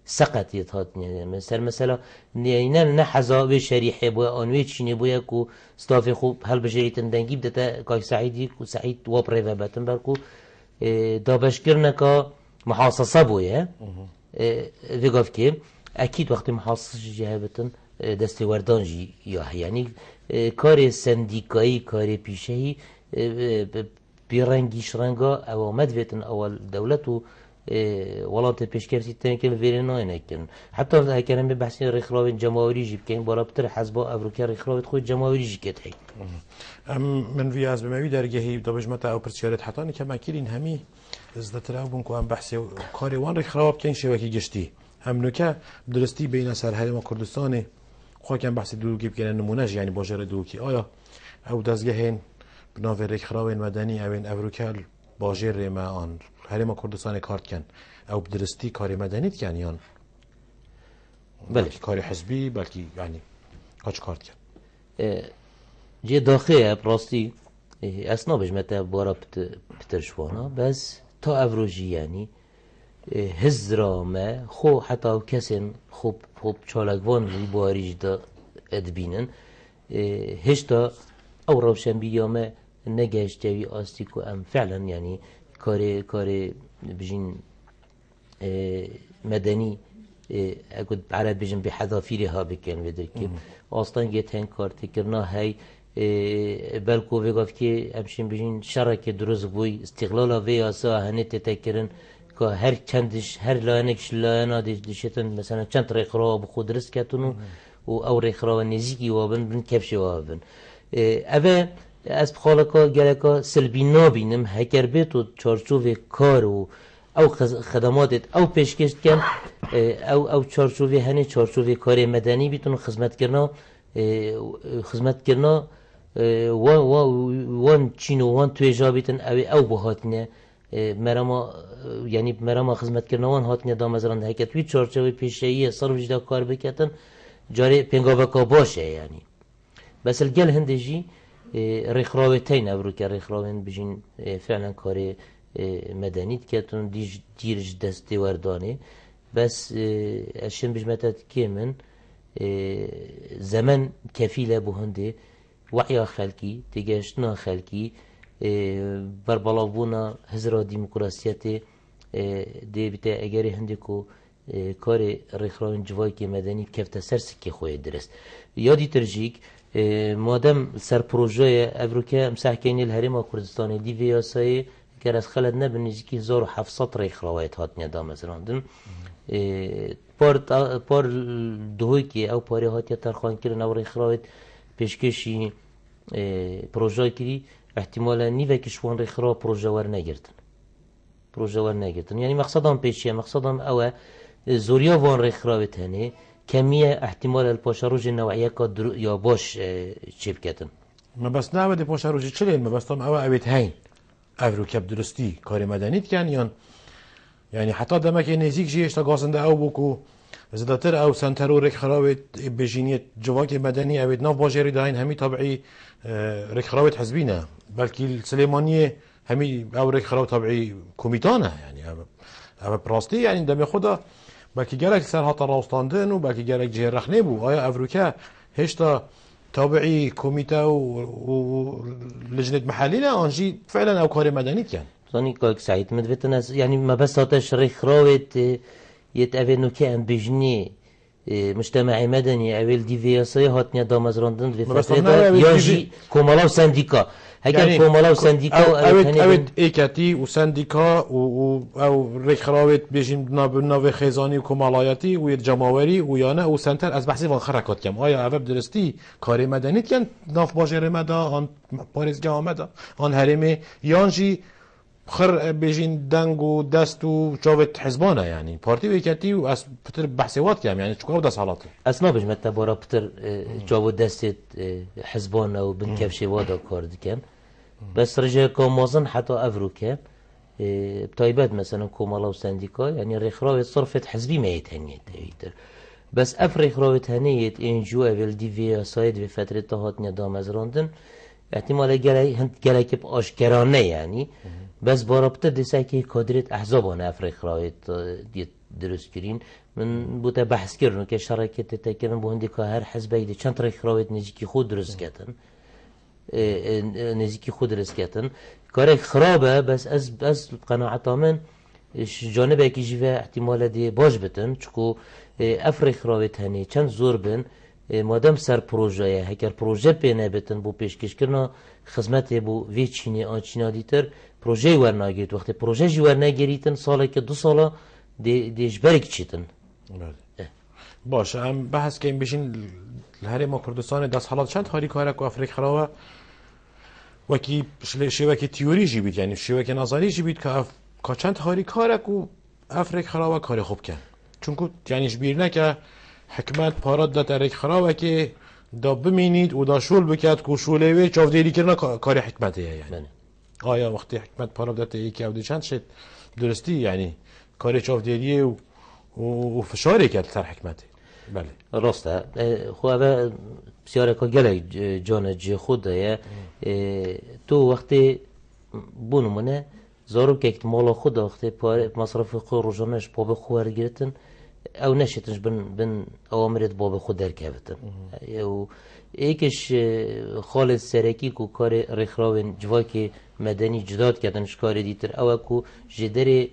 سقط يتهاتنيا سر مثلا نه حزا به شريحه بو انوي تشيني بو كو ستافي خوب هل بجريتن دنگي بدتا كاي سعيدي كو سعيد وبريفا باتن بركو دابش كرنا كا محاصصه بويا فيغوف كي اكيد وقت محاصصه جهابتن دستي وردان جي يعني كاري سنديكاي كاري بيشهي بیرنگیش رنگا اوامد ویتن اول دولتو ولات پیشکرتی تنکل ویرنا نکن حتی هکرم به بحثی رخراوی جماوری جیب که این بالا بتر حزب افریقا رخراوی خود جماوری جی کت هی من في از بموی درگهی دابج متا او پرسیارت حتی نکه مکیرین همی ازدتر او بون که هم بحثی کاری وان رخراوی کن شوکی گشتی هم نکه درستی بین سر حرم کردستان خواه کن بحثی دوکی بکنن نمونهش یعنی باجر دوکی آیا او دزگهین بناو رخراوی مدنی اوین افریقا باجر ما آن حرم کردستان کارت کن او بدرستی کاری مدنی کن یان بله کاری حزبی بلکه یعنی کاش کارت کن جه داخله براستی اسنا بجمته بارا پترشوانا بس تا افروجی یعنی هزرا ما خو حتی کسین خوب چالکوان ریبواریج دا ادبینن هشتا او روشن بیامه نگهش جوی آستیکو ام فعلا یعنی کار بجین مدنی اگود عرب بجن به حذافیری ها بکن ویدر که آستان گیت هن کارتی کرنا هی بلکو ویگاف که همشین بجن شرک درست بوی استقلال وی آسا هنه تتکرن که هر چندش هر لانکش لانا دیشتن مثلا چند ریخرا بخود درست کتونو و او ریخرا نزیکی وابن بن کفش وابن اوه از بخالکا گلکا سلبی نابینم هکر بیت و چارچوب کار و او خدماتت او پیشکش کن او چارچوبی هنی چارچوبی کاری مدنی بیتون خدمت کرنا وان چین و وان توی جا بیتن او بهاتنه مرما یعنی مرما خدمت کرنا وان هاتنه دامزران هکت وی چارچوبی پیشایی صرف جدا کار بکتن جاری پنگاوکا باشه یعنی بس الگل هندجی رخراوتين أبروك رخراوين بجين فعلا كاري مدنيت كاتون ديرج دستي ورداني بس اشن بجمتات كيمن زمن كفيلة بهندي وعي خلقي تجاشنا خلقي بربلاونا هزرا ديمقراطياتي دي بتا اجاري هندكو كاري رخراوين جواكي مدني كفتا سرسكي خوي درست يادي ترجيك مادام سر پروژه ابروکه مسحکینی الهرم کردستانی دی ویاسای که از خلد نبن نزدیکی 1700 ریخراویت هات ندا مثلا دن پار دوی که او پاری هات یا ترخان کردن او ریخراویت پیشکشی پروژه کردی احتمالا نیوه کشوان ریخرا پروژه ور نگرتن یعنی مقصدم پیشیه مقصدم اوه زوریا وان ریخراویت هنه كمية احتمال الباشاروج النوعية قد يا باش شبكتن ما بس نعود باشاروج چلين ما بس طم أو أبيت هين أفرو كاب درستي كاري مدنيت كان يعني حتى دمك نزيك جيش تقاصنده أو بوكو زدتر أو سنترو رك خراوت بجينية جواك مدني أبيت ناف باجري داين همي طبعي رك خراوت حزبينه بلكي السليمانية همي أو رك خراوت طبعي كوميتانه يعني أو براستي يعني دم خدا بلکه گرک سرهات راستاندن و بلکه گرک جهر رخنه بو آیا افروکه هشتا تابعی کمیته و لجنة محلي لا آنجي فعلا أو كاري مدني كان زاني كاك سعيد مدفتنا يعني ما بس هاتش ريخ راوت يتأفنو كأن بجني مجتمع مدني أول دي فياسية هاتنيا دامزراندن في فترة ياجي كومالا وسانديكا هكذا يعني كومالا وسانديكا أوت إيكاتي وسانديكا أو ريخ راوت بيجين بناوي خيزاني وكومالاياتي ويتجماوري ويانا وسنتر از بحثي وان خركات كم آيا أوب درستي كاري مدني كان ناف باجر مدا آن باريزگاه مدا آن هرمي يانجي خر بيجين دنگ و دست و جاوت حزبانه يعني بارتي ويكاتي و اس بتر بحثيوات كام يعني چكو دست حالاته اسنا بج متى بارا بتر جاوت دست حزبانه و بن كفشي وادا كارد كان بس رجع كومازن حتى افروكا بتايبات مثلا كومالا وسانديكا يعني ريخراوي صرفت حزبي ما يتهنيت بس افريخراوي تهنيت انجو اول دي في سايد في فتره تهات نظام ازراندن احتمال جاي هند جاي كب اشكرانه يعني بس برابطه دساكي كادرت احزابان افريقيا دي درست كرين من بوتا بحث كرنو که شراكت تتكرن بو هندي هر حزب يدي چند ريخراويت نزيكي خود درست كتن نزيكي خود درست كتن كار خرابه بس از قناعت من جانبه کی جوه احتمال دی باش بتن چکو افريقيا هني چند زور بن مادام سر پروژه هکر پروژه پینه بتن بو پیشکش کرنا خدمت بو وی چینی آن چینا دیتر پروژه ورناگیت وقتی پروژه جی ورناگیریتن ساله که 2 ساله دیش برک چیتن باشه هم بحث که این بشین الهرم کردستان دست حالات چند هاری کارک و افریق خراوه وکی شبکه تیوری جی بید یعنی شبکه نظری جی بید که چند هاری کارک و افریق خراوه کاری خوب کن چون که یعنی شبیر نکه حکمت پارات دا تاریخ خرابه که دا بمینید و دا شول بکد که شوله وی چاف دیری کرنا کاری حکمته یعنی آیا وقتی حکمت پارات دا تایی که او دی چند شد درستی یعنی کاری چاف دیری و فشاری کرد سر حکمته بله راسته خواه بسیاره که گله جان جی خود دایه تو وقتی بونمونه زارو که اکت مالا خود وقتی مصرف خود روزانش پا به خواه گرتن او نشتنش بن اوامرت باب خود درکبتن او ایکش خالد سرکی کو کار رخراون جواکی مدنی جداد کردنش کار دیتر او کو جدر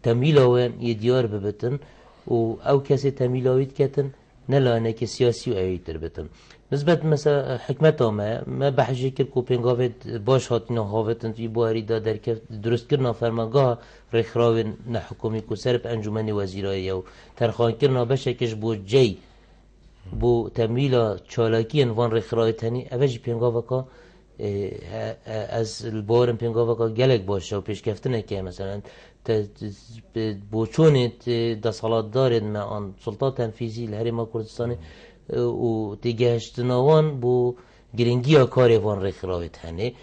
تمویل او یه دیار ببتن و او کسی تمیلاوید کتن نلانه که سیاسی و ایتر بتن نسبت مثلا حکمت ما بحجی کرد کو پنگاوت باش هاتینا هاوتن توی بواری دا در که درست کرنا فرمانگاه رخراو نه حکومی کو سرب انجمن وزیرای و ترخان کرنا بشکش بو جی بو تمویل چالاکی انوان رخراو تنی اوجی پنگاوکا از البارم پنگاوکا گلک باشه و پیشکفتنه که مثلا بو چونت دستالات دارد ما آن سلطات تنفیزی الهرم کردستانی و تیگهشتناوان بو گرنگی ها کاری وان رخراوت هنه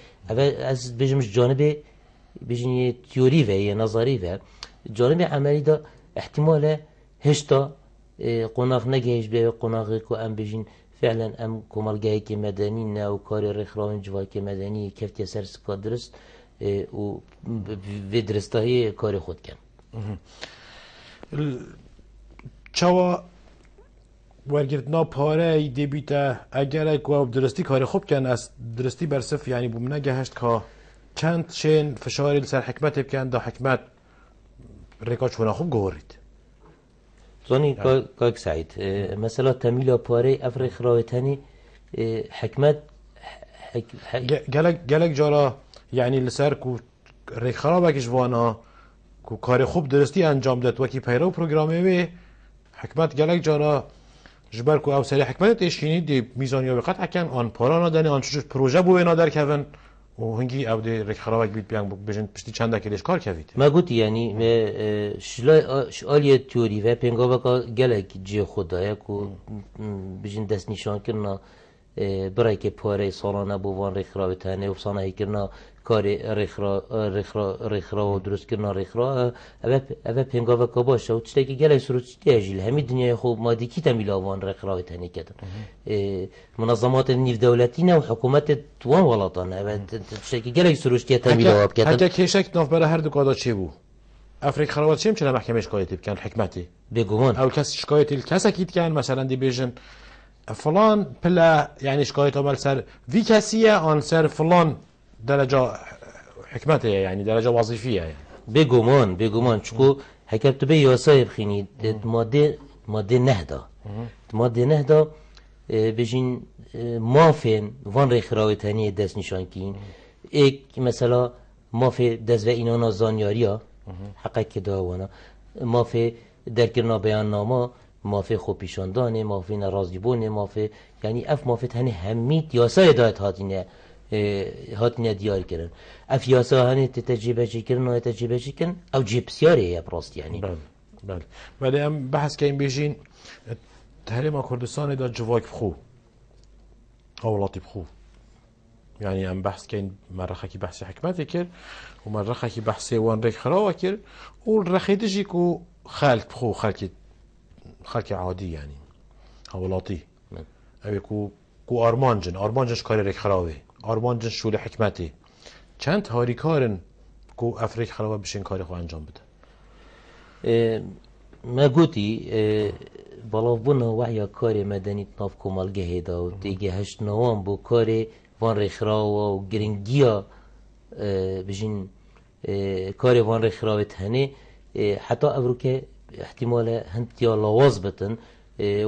از بجمش جانب بجنی تیوری و یا نظری و جانب عملی دا احتمال هشتا قناق نگهش به قناقی که ام بجین فعلا ام کمالگاهی که مدنی نه و کاری رخراون جوا که مدنی کفتی سرسکا درست و به درستایی کاری خود کن چوا ورگردنا پاره دیبیته اگر اگه درستی کاری خوب کن از درستی برصف یعنی بومنه گهشت که چند شین فشاری لسر حکمت بکن دا حکمت ریکا چونا خوب گورید زانی کاک سعید مثلا تمیل پاره افرخ راوتنی حکمت گلک جارا یعنی لسر کو ریک خرابکش وانا کو کار خوب درستی انجام داد وکی پیرو پروگرامی وی حکمت گلک جارا جبر کو او سری حکمت اشینی دی میزانیا وقت حکن آن پارانا دنی آن چوش پروژه بو نادر کردن و هنگی او دی ریک خرابک بیت بیان بجن پشتی چند کلیش کار کردید ما گوتی یعنی شالیه تیوری و پنگاوا کا گلک جی خدایا کو بجن دست نشان کرنا برای که پاره سالانه بوان ریخرا تنه و سانه کرنا کار ریخرا و درست کرنا ریخرا اوه پنگاوا کا باشه و چطور که گله سروچتی اجیل همی دنیای خوب مادی کی تمیلاوان ریخرا تنه کردن منظمات نیو دولتی نه و حکومت توان ولاتانه اوه چطور که گله سروچتی تمیلاواب کردن حتی کشک ناف برای هر دو کادا چه بو افریق خرابات چه میشه محکمه شکایتی بکن حکمتی بگمان او کس شکایتی کس اکید کن مثلا دی بیژن فلان پلا يعني شكايته مال سر في كاسية عن سر فلان درجة حكمته يعني درجة وظيفية يعني بگمان چکو حکمت به یاسای بخینی ماده نهدا بجین مافین وان ریخراوی تنی دست نشان کین ایک مثلا مافی دست و اینانا زانیاریا حقیق که داوانا مافی درکرنا بیان ناما مافی خوب پیشاندانه مافی نرازی بونه مافی یعنی اف مافی تنی همید یاسای دایت هاتینه دیار کردن اف یاسا هنی تجربه چی کردن و تجربه چی کردن او جیبسیاره یا براست یعنی بله ولی هم بحث که این بیشین تحریم کردستان دا جواک بخو اولاتی بخو يعني ام بحث كاين مرخه كي بحث حكمتي كر ومرخه كي بحث وان ريك خراوه كر والرخي تجيكو خالك بخو خالك عادي يعني هولاطي ابي كو ارمانجن كاري ريك خراوه ارمانجن شول حكمتي چند هاری کارن کو افریق خراوه بشین کاری خو انجام بده ما گوتی بلاف بنا وحیا کاری مدنی ناف کمالگه دا و دیگه هشت نوان بو کاری وان رخراو و گرنگیا بجین کاری وان رخراو تهنه حتی ابرو که احتمال هنتیا لواز بتن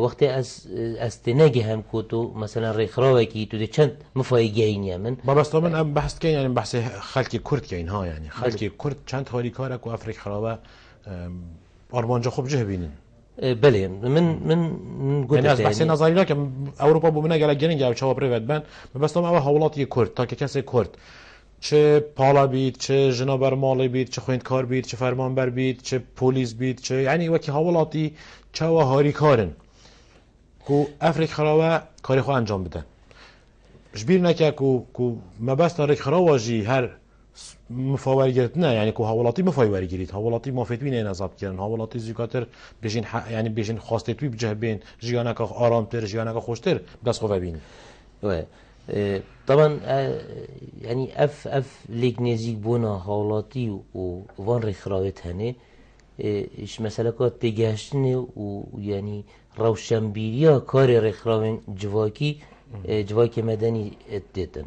وقتی از تنگی هم کتو مثلا رخراو کی تو ده چند مفایگه این یمن ما بس طبعا ام بحث کین یعنی بحث خلق کرد کین ها یعنی خلق کرد چند هاری کاره کو افریق خراوه آرمانجا خوب جه بینن بله من يعني از بحث نظری لا که اروپا بومنه گله گرینگ او چاپ ریود بن بس تام او حوالات کرد تا که کسی کرد چه پالا بید چه جنابر مالی بید چه خویندکار بید چه فرمانبر بید چه پلیس بید چه یعنی وکی حوالاتی چه و هاری کارن کو افریق خراوه کاری خو انجام بدن جبیر نکه کو مبست افریق خراوه جی هر مفاوض گرفتن یعنی که حوالاتی مفاوض گرفت حوالاتی مافیت بینه نزاب کردن حوالاتی زیکاتر بیشین یعنی بیشین خواسته توی بجه بین جیانا که آرامتر جیانا که خوشتر دست خوب بین طبعا يعني اف ليك نزيك بونا حوالاتی و وان رخراوت هنه ايش مثلا كات تجاشنه و يعني روشنبيريا كار رخراون جواكي مدني ادتن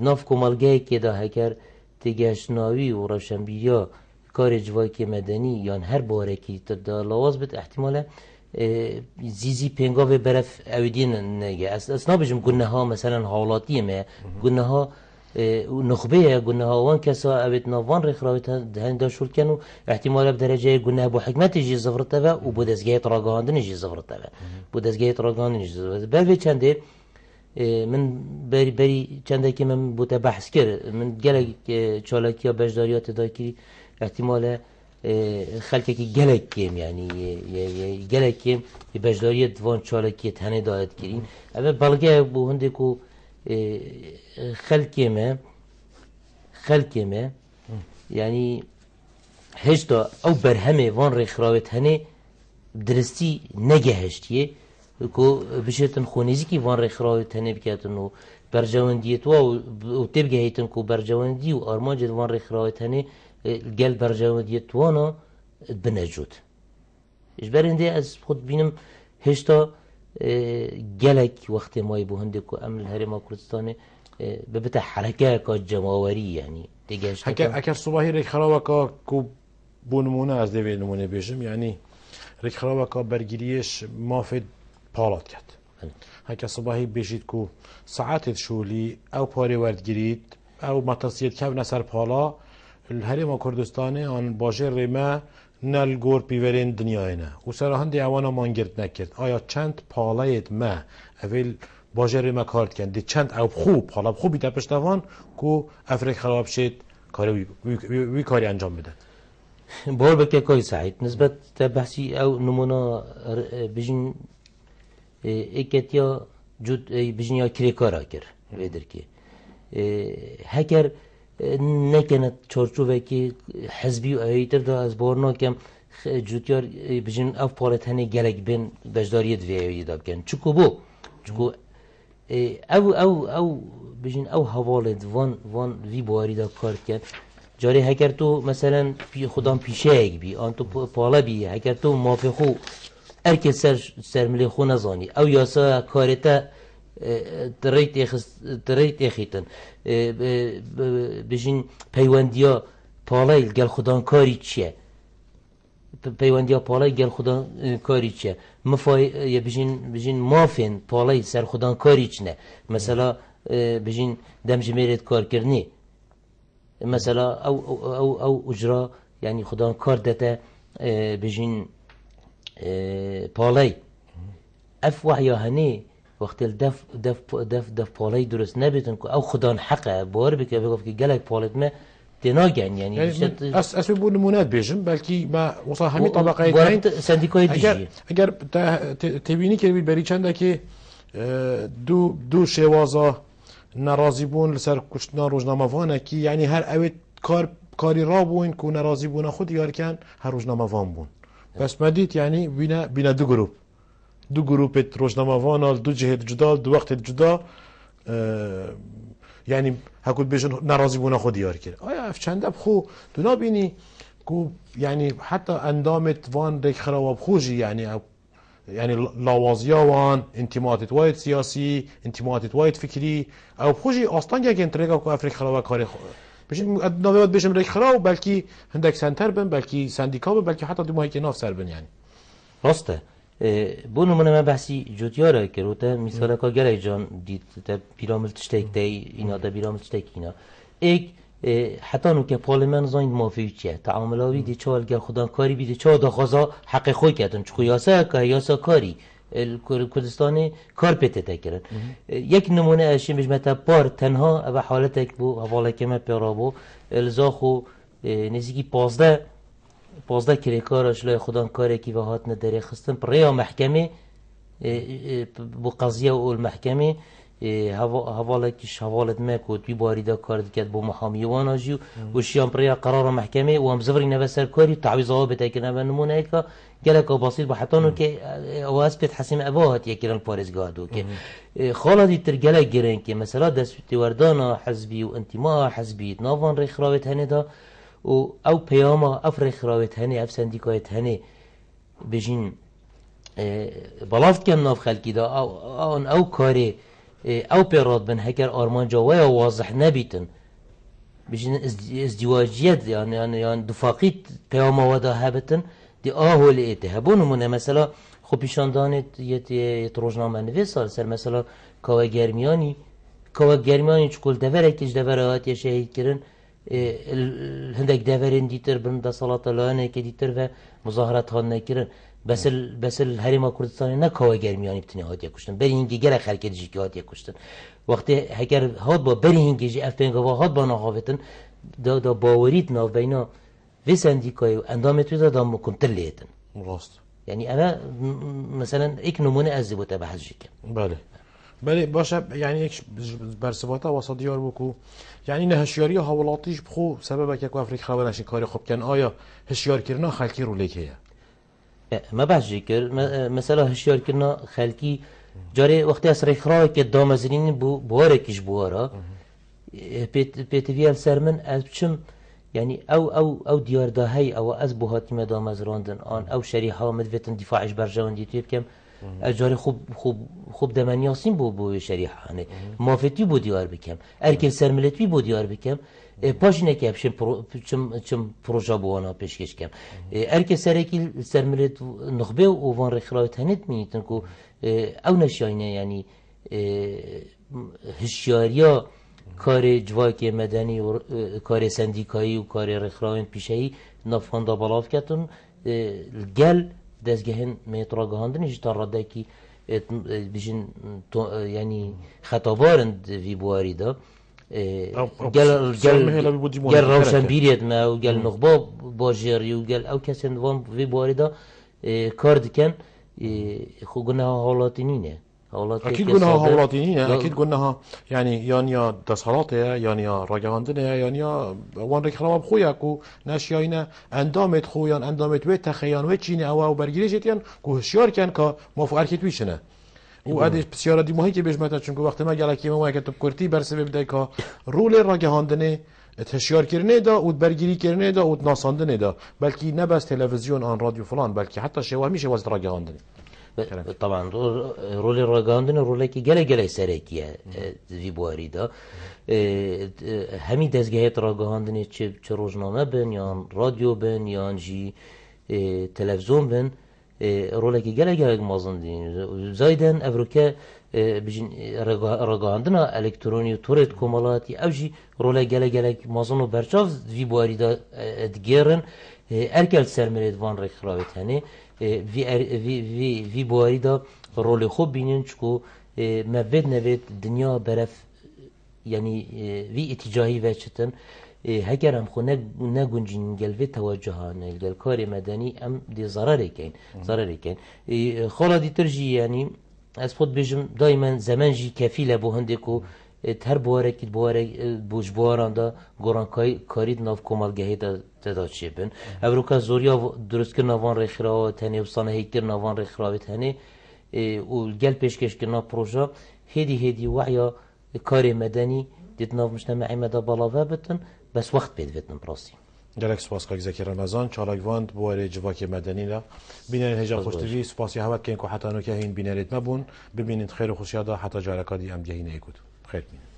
ناف کمالگه که دا هکر تگشناوی و روشنبیریا کار جواکی مدنی یا هر باره کی تدا لواز بد احتمالا زیزی پنگاو برف اودین نگه اسنا بجم گنه ها مثلا حالاتیه ما گنه ها نخبه گنه ها وان کسا اوید نوان رخراویت هنده شول کنو احتمالا بدرجه گنه بو حکمت جی زفرته و بو دزگاه تراگاهاندن جی زفرته و بو دزگاه تراگاهاندن جی زفرته بل چنده من بری چنده که من بوده بحث کرد من گلک چالاکی یا بجداریات دا کری احتمالا خلقه که گلک کم یعنی گلک کم بجداریت وان چالاکی تنه داید کرین اما بلگه بو هنده که خلقه ما یعنی هشتا او برهمه وان رخراوت هنه درستی نگه هشتیه کو بشتن خونیزی کی وان رخراوت هنه بکاتن و برجواندیت و تبگه هیتن کو برجواندی و آرمانجد وان رخراوت هنه گل برجواندیت وانا بنجود اجبرنده از خود بینم هشتا گلک وقت مای بو هنده کو امن الهرم کردستانه ببته حرکه کا جماوری یعنی دیگه اگر صباحی ریک خرابکا کو بونمونه از دوی نمونه بیشم یعنی ریک خرابکا برگیریش مافد پالات کرد اگر صباحی بیشید کو ساعت شولی او پاری ورد گیرید او متصید که نسر پالا الهرم کردستانه آن باشه ریمه نل گور پیورین دنیای نه و سراهان دیوانا مانگرد نکرد آیا چند پالایت ما اول باجری ما کارت کن دی چند او خوب حالا خوبی تا پشتوان کو افریق خراب شد کاری وی کاری انجام بده بار بکه کاری سعید نسبت تا بحثی او نمونه بجن اکتیا جود بجن یا کریکارا کر ویدر که هکر نکنه چارچوبه که حزبی و ایتر دا از بارنا کم جوتیار بجن اف پالت هنه گلک بین بجداریت ویدی دا بکن چکو بو چکو او بجن او حوالت وان وی باری دا کار کن جاری هکر تو مثلا خودم پیشه ایک بی آن تو پالا بی هکر تو موافقو ارکه سرملی خو نزانی او یاسا کارتا تریت اخیتن بجن پیوندیا پالای گل خودان کاری چیه پیوندیا پالای گل خودان کاری چیه یا بجن مافین پالای سر خودان کاری چنه مثلا بجن دم جمیرت کار کرنی مثلا او اجرا یعنی خودان کار دته بجن پالای اف وحیا هنی وقت دف پالای درست نبیتن که او خودان حقه بار بکه بگفت که گلک پالت ما تناگن یعنی اساس بو نمونات بیشم بلکی ما وصل همین طبقه این سندیکای دیجی اگر تبینی که بری چنده که دو شوازا ناراضی بون لسر کشتنا روزنامه وانه کی یعنی هر اوید کاری را بون که ناراضی بون خود یار کن هر روزنامه وان بون بس مدید یعنی بینا دو گروپ روزنامه وان دو جهت جدا دو وقت جدا یعنی هکود بیشون ناراضی بونه خود یار کرد آیا افچنده بخو تو نبینی کو یعنی حتی اندامت وان ریک خراب خوشی یعنی لاوازیا وان انتماعات واید سیاسی انتماعات واید فکری او خوشی اصلا که انترگا کو افریق خراب کاری بشین نوبت بشم ریک خراب بلکی هندک سنتر بن بلکی سندیکا بن بلکی حتی دو ماهی که ناف سر بن یعنی راسته بو نمونه من بحثی جوتیاره که روته مثلا که گره جان دید تا پیرامل تشتیک دی اینا دا پیرامل تشتیک اینا ایک حتی نو که پارلمان زاین موافقی چیه تعاملاوی دی چوال گر خودان کاری بیدی چوال دا خوزا حق خوی کردن چکو یاسا کاری کردستان کار پیته تکرن یک نمونه اشیم بجمتا پار تنها او حالتک بو حواله که ما پیرا بو الزاخو نزیکی 15 کریکارش لای خودان کاری که و هات نداره خستن بریا محکمه بو قضیه و المحکمه حوالکش حوالت مکود بی باری دا کار دکت بو محامیوان آجیو و شیان بریا قرار محکمه و هم زفری نوستر کاری تعویض ها بتاکرن و نمونه ایکا گلکا بسیط با حتانو که اواز پیت حسیم اواهات یکیران پارزگاه دو که خالا دیتر گلک گرن که مثلا دستوتی وردانا حزبی و انتماع حزبی ناوان ریخ راوت هنه دا و او پیاما افریق راوت هنه اف سندیکایت هنه بجین بلافت کم ناف خلکی دا او کاری او پیراد بن هکر آرمان جاوی واضح نبیتن بيجين ازدواجيات يعني دفاقيت بيوم ودا هابتن دي هو اللي هبون من مثلا خو پیشان دانت یه روزنامه نویسال سر مثلا کاوه گرمیانی چکول دوره کش دوره هات یه شهید کرن هندک دورین دیتر بن دا صلاة لانه که دیتر و مظاهرات ها نکرن بس الهرم کردستانی نه کاوه گرمیانی بتنی هات یکوشتن بری هنگی گره خلک دیجی که هات یکوشتن وقتی هکر هات با بری هنگی جی افنگا هات با نخافتن دا باورید ناف بینا و سندیکای اندامت ویدا دا مکنتر لیتن راست يعني أنا مثلا إيك نمونة أزبو تبع هالجيك. بله باشه يعني یک برسباته واسه دیار بکو یعنی نه هشیاری حوالاتیش بخو سبب که افریقا خبر نشین کاری خوب کن آیا هشیار کردن خلکی رو لیکه ما بحجيكر مثلا هشيار كنا خلقي جاري وقت أسرع خراء كدام زنين بواركش بوارا بيتفيال سرمن أبشم يعني أو ديار دهي أو أزبو هاتي مدام أزراندن آن أو شريحة مدفتن دفاعش برجوان ديتوب كم أجاري خوب دمانياسين بو شريحة يعني مافتي بو ديار بكم أركل سرملتي بو ديار بكم پاشینه که چم پروژه بوانا پیشکش کم ارکه سرکی سرملت نخبه و وان رخراوت هنیت مینیتن که او نشاینه یعنی هشیاریا کار جواکی مدنی و کار سندیکایی و کار رخراوت پیشهی نفهانده بلاف کتن گل دزگهن میتراگهاندن جتا راده که بیشن یعنی خطابارند وی بواری دا قال روشن بيريد ما وقال نخبة باجيري وقال أو كسر نظام في باردا كارد كان خو قلنا هالاتينينه أكيد قلنا هالاتينينه أكيد قلنا يعني يا دسهراته يعني يا راجعاندنه يعني وان رخرام بخويا كو ناشياينه اندامت خويان اندامت ويت تخيان وتشيني أو برجريجتيان كو هشيار كان كموفق أركيد ويشنه و ادیش بسیار دی ماهی که بیش متن چون که وقتی ما گله کیما ما کتاب کرتی بر سبب دایکا رول راگهاندنه تشیار کردنه دا و برگیری کردنه دا و ناساندنه دا بلکه نه بس تلویزیون آن رادیو فلان بلکه حتی شوا میشه واسه راگهاندنه طبعا رول راگهاندنه رولی که گله سرکیه وی بواری دا همین دستگاهات راگهاندنه چه روزنامه بن یا رادیو بن یا جی تلویزیون بن رولکی گله مازن دین زایدن افریقا بجن رگاندنا الکترونی و تورت کمالاتی اوجی روله گله مازن و برچاف وی بواری دا دگرن ارکل سرمرید وان رخراوت هنه وی بواری دا رول خوب بینن چکو مبد نوید دنیا برف یعنی وی اتجاهی وچتن هگر هم خو نگنجین گلوی توجهانه گل کار مدنی ام دی ضرری کن خالا دیتر جی یعنی از خود بجم دائما زمان جی کفیله بو هنده کو هر بواره که بوج بواران دا گوران کارید ناف کمالگهی دا تدا چه بن اوروکا زوریا درست کر نوان رخراوت هنه و سانه هیکتر نوان رخراوت هنه و گل پیشکش که ناف پروژه هیدی وعیا کار مدنی دیت ناف مجتمعی مدا بالاوه بتن بس وقت بيدفتن براسي جالك سپاس که زکی رمضان چالاگواند بواره جواک مدنی لا بینید هجا خوشتوی سپاسی هوت که اینکو حتی نو که هین بینید مبون ببینید خیر و خوشیادا حتی جارکادی ام جهینه ایکود خیر بینید